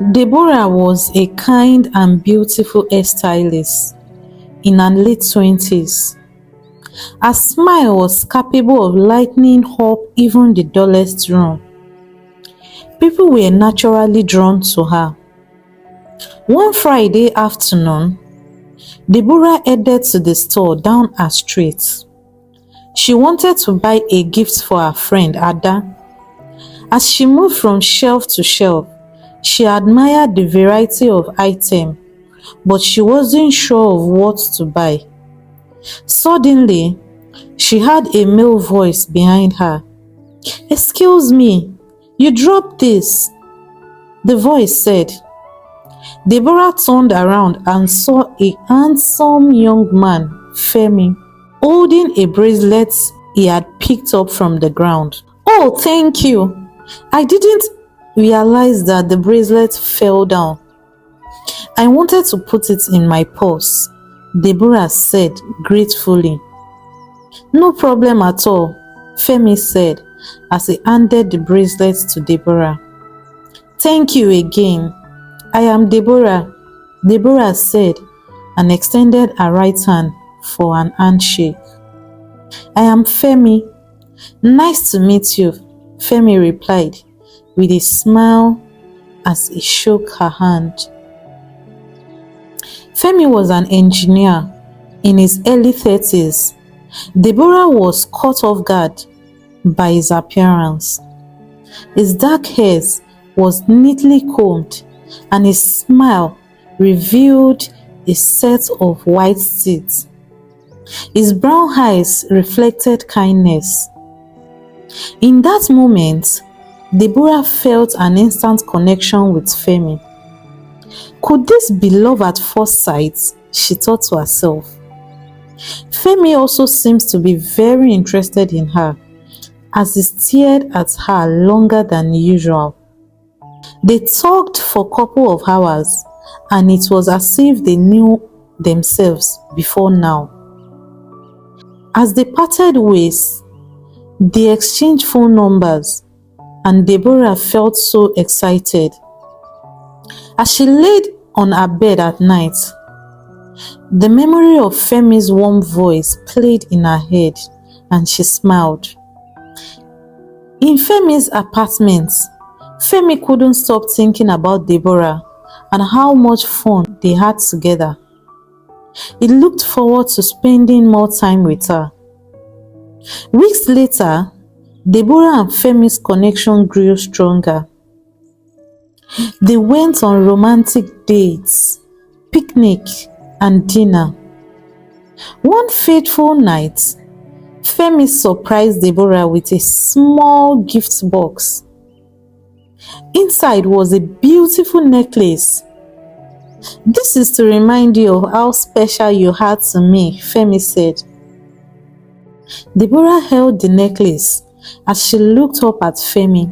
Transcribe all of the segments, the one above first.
Deborah was a kind and beautiful hairstylist in her late 20s. Her smile was capable of lighting up even the dullest room. People were naturally drawn to her. One Friday afternoon, Deborah headed to the store down her street. She wanted to buy a gift for her friend Ada. As she moved from shelf to shelf, she admired the variety of items, but she wasn't sure of what to buy. Suddenly, she heard a male voice behind her. "Excuse me, you dropped this," the voice said. Deborah turned around and saw a handsome young man, Femi, holding a bracelet he had picked up from the ground. "Oh, thank you. I didn't realize that the bracelet fell down. I wanted to put it in my purse," Deborah said gratefully. "No problem at all," Femi said as he handed the bracelet to Deborah. "Thank you again. I am Deborah," Deborah said and extended her right hand for an handshake. "I am Femi. Nice to meet you," Femi replied with a smile as he shook her hand. Femi was an engineer in his early 30s. Deborah was caught off guard by his appearance. His dark hair was neatly combed and his smile revealed a set of white teeth. His brown eyes reflected kindness. In that moment, Deborah felt an instant connection with Femi. Could this be love at first sight? She thought to herself. Femi also seems to be very interested in her, as he stared at her longer than usual. They talked for a couple of hours, and it was as if they knew themselves before now. As they parted ways, they exchanged phone numbers, and Deborah felt so excited. As she laid on her bed at night, the memory of Femi's warm voice played in her head, and she smiled. In Femi's apartment, Femi couldn't stop thinking about Deborah and how much fun they had together. He looked forward to spending more time with her. Weeks later, Deborah and Femi's connection grew stronger. They went on romantic dates, picnic, and dinner. One fateful night, Femi surprised Deborah with a small gift box. Inside was a beautiful necklace. "This is to remind you of how special you are to me," Femi said. Deborah held the necklace as she looked up at Femi.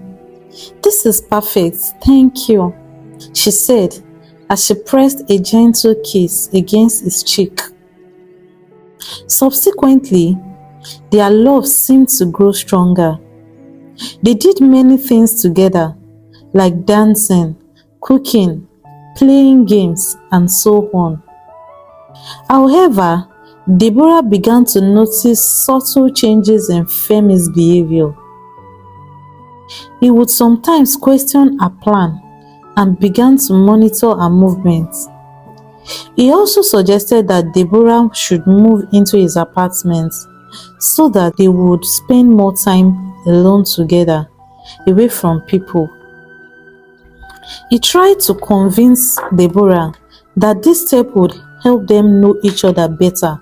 "This is perfect, thank you," she said as she pressed a gentle kiss against his cheek. Subsequently, their love seemed to grow stronger. They did many things together, like dancing, cooking, playing games, and so on. However, Deborah began to notice subtle changes in Femi's behavior. He would sometimes question her plan and began to monitor her movements. He also suggested that Deborah should move into his apartment so that they would spend more time alone together, away from people. He tried to convince Deborah that this step would help them know each other better.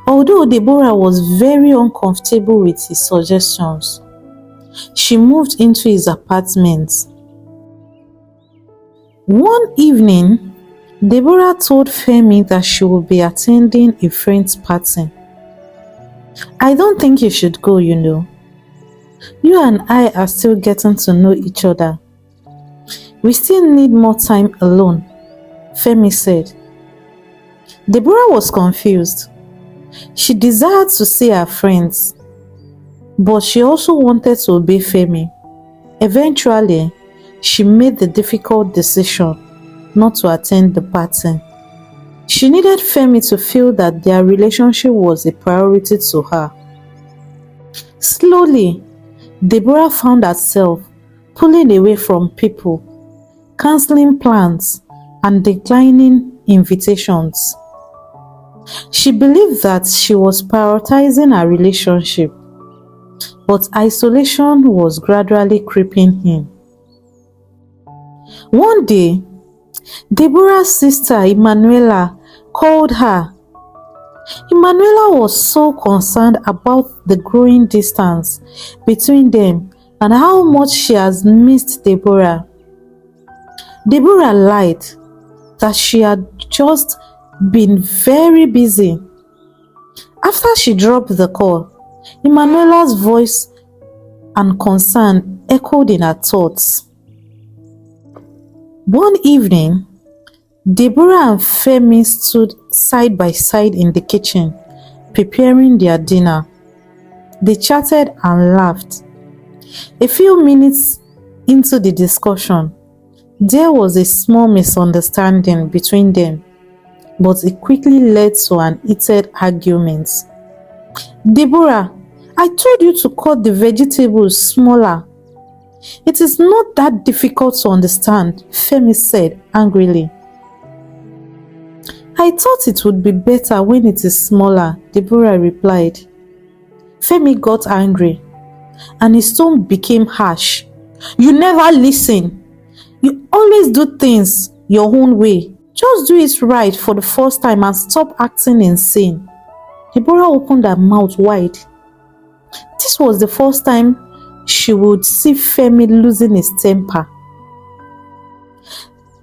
Although Deborah was very uncomfortable with his suggestions, she moved into his apartment. One evening, Deborah told Femi that she would be attending a friend's party. "I don't think you should go, you know. You and I are still getting to know each other. We still need more time alone," Femi said. Deborah was confused. She desired to see her friends, but she also wanted to obey Femi. Eventually, she made the difficult decision not to attend the party. She needed Femi to feel that their relationship was a priority to her. Slowly, Deborah found herself pulling away from people, cancelling plans, and declining invitations. She believed that she was prioritizing her relationship, but isolation was gradually creeping in. One day, Deborah's sister Emanuela called her. Emanuela was so concerned about the growing distance between them and how much she has missed Deborah. Deborah lied that she had just been very busy. After she dropped the call, Emanuela's voice and concern echoed in her thoughts. One evening, Deborah and Femi stood side by side in the kitchen, preparing their dinner. They chatted and laughed. A few minutes into the discussion, there was a small misunderstanding between them, but it quickly led to an heated argument. Deborah, I told you to cut the vegetables smaller. It is not that difficult to understand, Femi said angrily. I thought it would be better when it is smaller, Deborah replied. Femi got angry and his tone became harsh. You never listen. You always do things your own way. Just do it right for the first time and stop acting insane. Deborah opened her mouth wide. This was the first time she would see Femi losing his temper.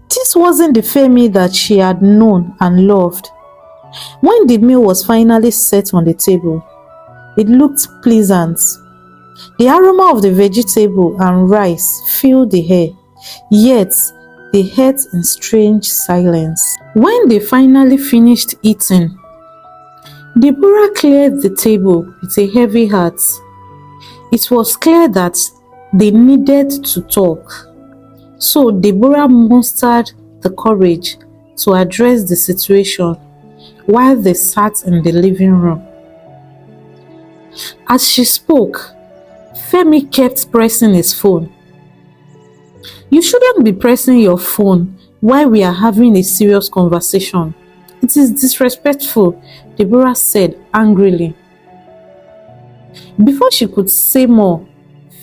This wasn't the Femi that she had known and loved. When the meal was finally set on the table, it looked pleasant. The aroma of the vegetable and rice filled the air, yet they ate in strange silence. When they finally finished eating, Deborah cleared the table with a heavy heart. It was clear that they needed to talk. So Deborah mustered the courage to address the situation while they sat in the living room. As she spoke, Femi kept pressing his phone. You shouldn't be pressing your phone while we are having a serious conversation. It is disrespectful, Deborah said angrily. Before she could say more,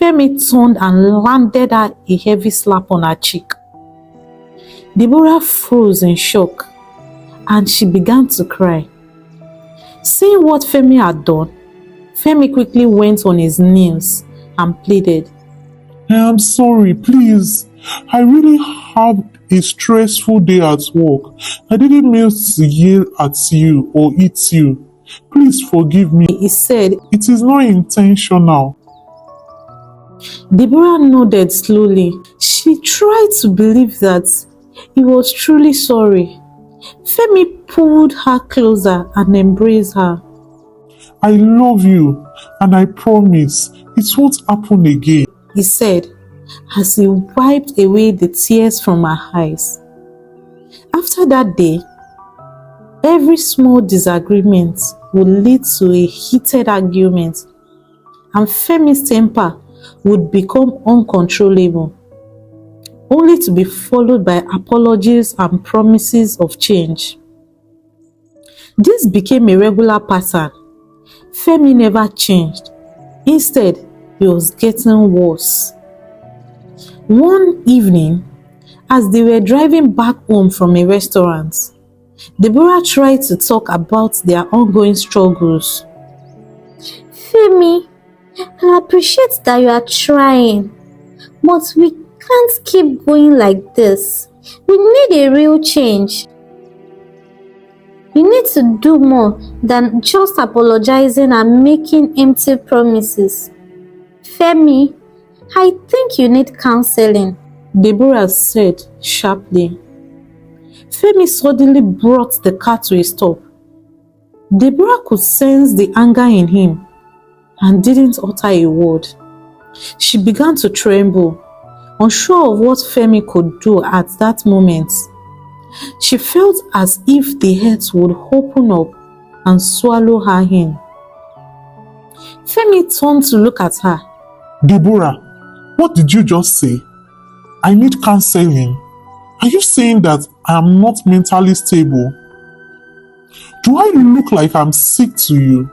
Femi turned and landed her a heavy slap on her cheek. Deborah froze in shock and she began to cry. Seeing what Femi had done, Femi quickly went on his knees and pleaded. I am sorry, please. I really have a stressful day at work. I didn't mean to yell at you or hit you. Please forgive me. He said. It is not intentional. Deborah nodded slowly. She tried to believe that he was truly sorry. Femi pulled her closer and embraced her. I love you and I promise it won't happen again, he said as he wiped away the tears from her eyes. After that day, every small disagreement would lead to a heated argument, and Femi's temper would become uncontrollable, only to be followed by apologies and promises of change. This became a regular pattern. Femi never changed. Instead, it was getting worse. One evening, as they were driving back home from a restaurant, Deborah tried to talk about their ongoing struggles. Femi, I appreciate that you are trying, but we can't keep going like this. We need a real change. You need to do more than just apologizing and making empty promises. Femi, I think you need counseling, Deborah said sharply. Femi suddenly brought the car to a stop. Deborah could sense the anger in him and didn't utter a word. She began to tremble, unsure of what Femi could do at that moment. She felt as if the earth would open up and swallow her in. Femi turned to look at her. Deborah, what did you just say? I need counseling. Are you saying that I am not mentally stable? Do I look like I'm sick to you?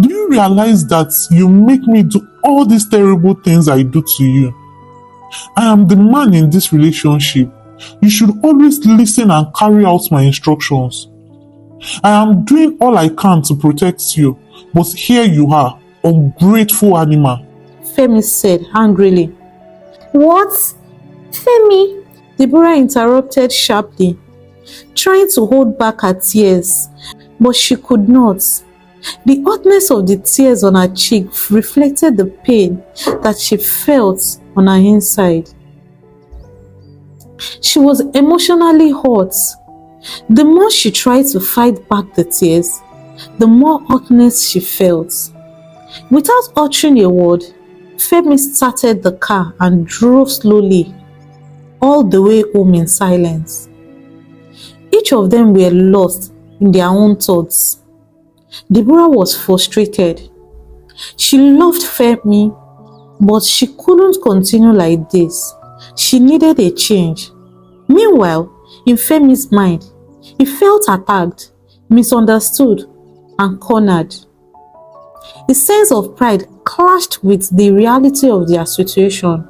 Do you realize that you make me do all these terrible things I do to you? I am the man in this relationship. You should always listen and carry out my instructions. I am doing all I can to protect you, but here you are, ungrateful animal. Femi said angrily. What? Femi? Deborah interrupted sharply, trying to hold back her tears, but she could not. The hotness of the tears on her cheek reflected the pain that she felt on her inside. She was emotionally hurt. The more she tried to fight back the tears, the more hotness she felt. Without uttering a word, Femi started the car and drove slowly all the way home in silence. Each of them were lost in their own thoughts. Deborah was frustrated. She loved Femi, but she couldn't continue like this. She needed a change. Meanwhile, in Femi's mind, he felt attacked, misunderstood, and cornered. His sense of pride clashed with the reality of their situation.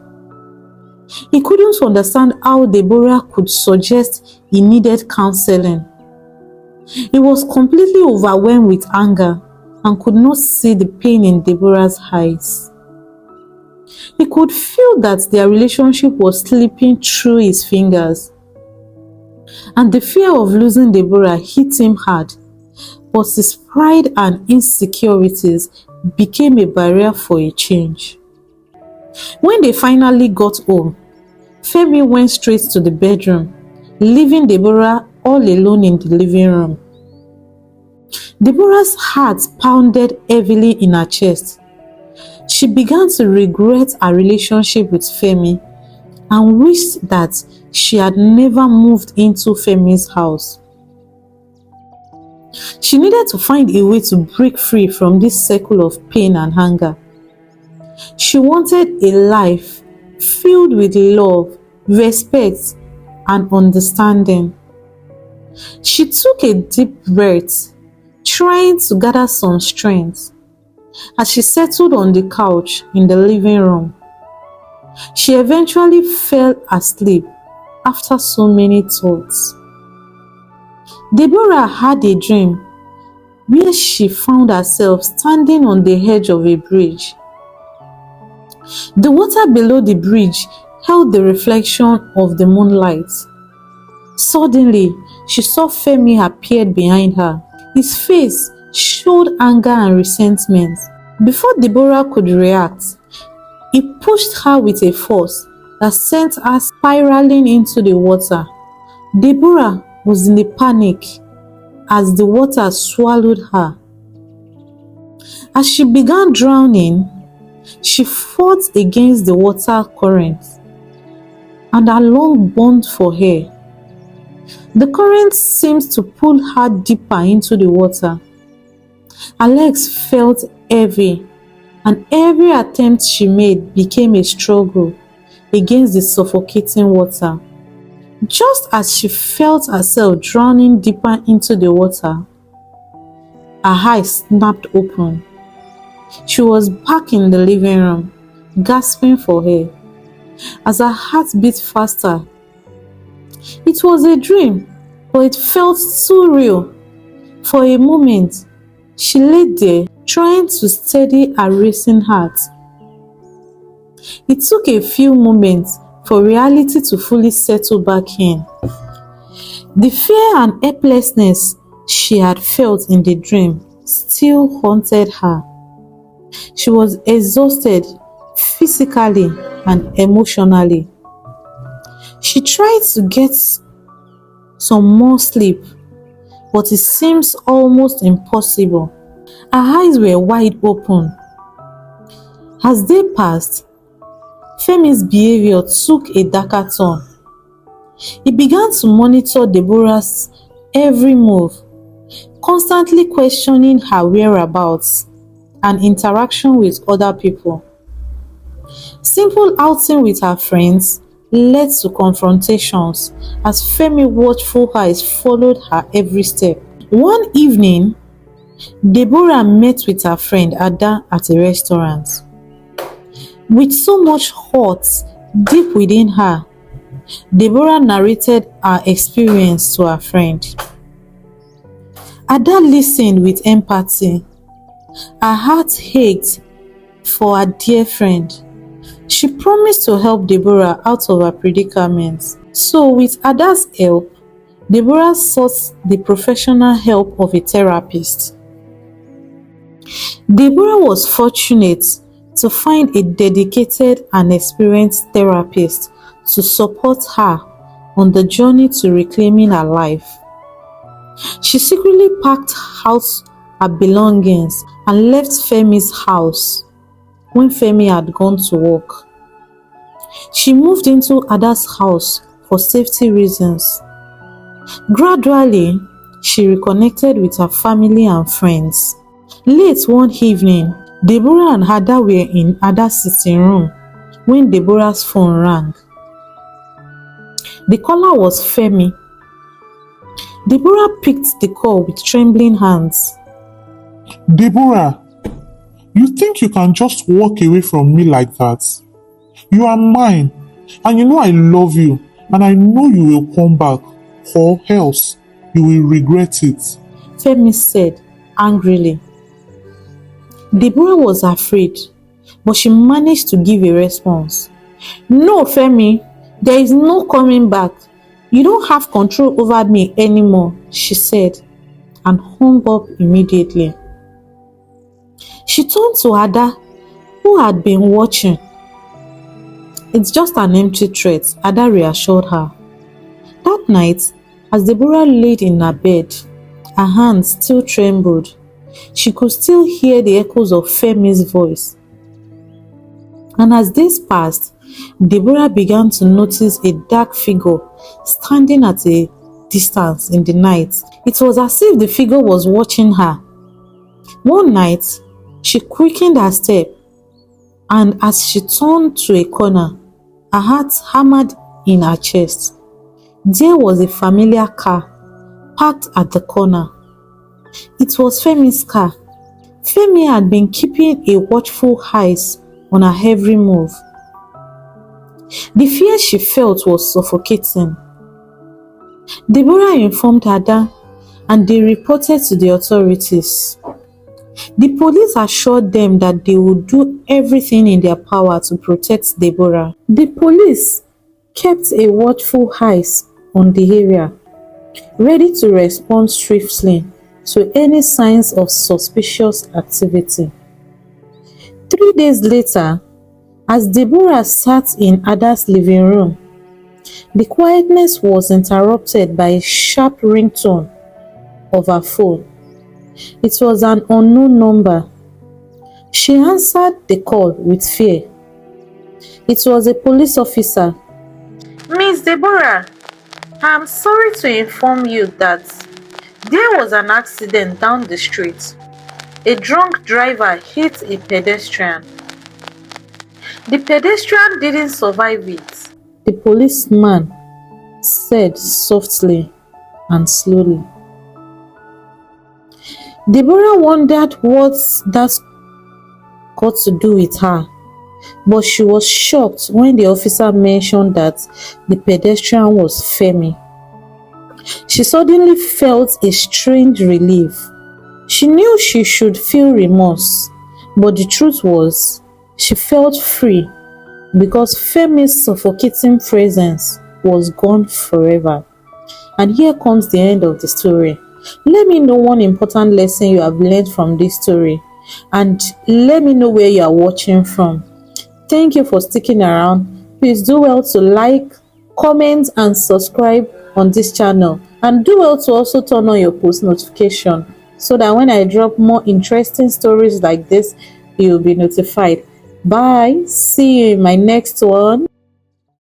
He couldn't understand how Deborah could suggest he needed counseling. He was completely overwhelmed with anger and could not see the pain in Deborah's eyes. He could feel that their relationship was slipping through his fingers, and the fear of losing Deborah hit him hard, but his pride and insecurities became a barrier for a change. When they finally got home, Femi went straight to the bedroom, leaving Deborah all alone in the living room. Deborah's heart pounded heavily in her chest. She began to regret her relationship with Femi and wished that she had never moved into Femi's house. She needed to find a way to break free from this circle of pain and anger. She wanted a life filled with love, respect, and understanding. She took a deep breath, trying to gather some strength. As she settled on the couch in the living room, she eventually fell asleep after so many thoughts. Deborah had a dream where she found herself standing on the edge of a bridge. The water below the bridge held the reflection of the moonlight. Suddenly, she saw Femi appear behind her. His face showed anger and resentment. Before Deborah could react, he pushed her with a force that sent her spiraling into the water. Deborah was in a panic as the water swallowed her. As she began drowning, she fought against the water current, and her lungs burned for air. The current seemed to pull her deeper into the water. Her legs felt heavy, and every attempt she made became a struggle against the suffocating water. Just as she felt herself drowning deeper into the water, her eyes snapped open. She was back in the living room, gasping for air. As her heart beat faster, it was a dream, but it felt too real. For a moment, she lay there, trying to steady her racing heart. It took a few moments for reality to fully settle back in. The fear and helplessness she had felt in the dream still haunted her. She was exhausted physically and emotionally. She tried to get some more sleep, but it seems almost impossible. Her eyes were wide open. As they passed, Femi's behavior took a darker turn. He began to monitor Deborah's every move, constantly questioning her whereabouts and interaction with other people. Simple outing with her friends led to confrontations as Femi's watchful eyes followed her every step. One evening, Deborah met with her friend Ada at a restaurant. With so much hurt deep within her, Deborah narrated her experience to her friend. Ada listened with empathy. Her heart ached for her dear friend. She promised to help Deborah out of her predicament. So with Ada's help, Deborah sought the professional help of a therapist. Deborah was fortunate to find a dedicated and experienced therapist to support her on the journey to reclaiming her life. She secretly packed out her belongings and left Femi's house when Femi had gone to work. She moved into Ada's house for safety reasons. Gradually, she reconnected with her family and friends. Late one evening, Deborah and Ada were in Ada's sitting room when Deborah's phone rang. The caller was Femi. Deborah picked the call with trembling hands. Deborah, you think you can just walk away from me like that? You are mine, and you know I love you, and I know you will come back, or else you will regret it. Femi said angrily. Deborah was afraid, but she managed to give a response. No, Femi, there is no coming back. You don't have control over me anymore, she said, and hung up immediately. She turned to Ada, who had been watching. It's just an empty threat, Ada reassured her. That night, as Deborah laid in her bed, her hands still trembled. She could still hear the echoes of Femi's voice. And as days passed, Deborah began to notice a dark figure standing at a distance in the night. It was as if the figure was watching her. One night, she quickened her step, and as she turned to a corner, her heart hammered in her chest. There was a familiar car parked at the corner. It was Femi's car. Femi had been keeping a watchful eye on her every move. The fear she felt was suffocating. Deborah informed Ada, and they reported to the authorities. The police assured them that they would do everything in their power to protect Deborah. The police kept a watchful eye on the area, ready to respond swiftly to any signs of suspicious activity. 3 days later, as Deborah sat in Ada's living room, the quietness was interrupted by a sharp ringtone of her phone. It was an unknown number. She answered the call with fear. It was a police officer. Miss Deborah, I'm sorry to inform you that there was an accident down the street. A drunk driver hit a pedestrian. The pedestrian didn't survive it, the policeman said softly and slowly. Deborah wondered what that got to do with her, but she was shocked when the officer mentioned that the pedestrian was Femi. She suddenly felt a strange relief. She knew she should feel remorse, but the truth was, she felt free because Femi's suffocating presence was gone forever. And here comes the end of the story. Let me know one important lesson you have learned from this story, and let me know where you are watching from. Thank you for sticking around. Please do well to like, comment and subscribe on this channel, and do well to also turn on your post notification so that when I drop more interesting stories like this, you will be notified. Bye. See you in my next one.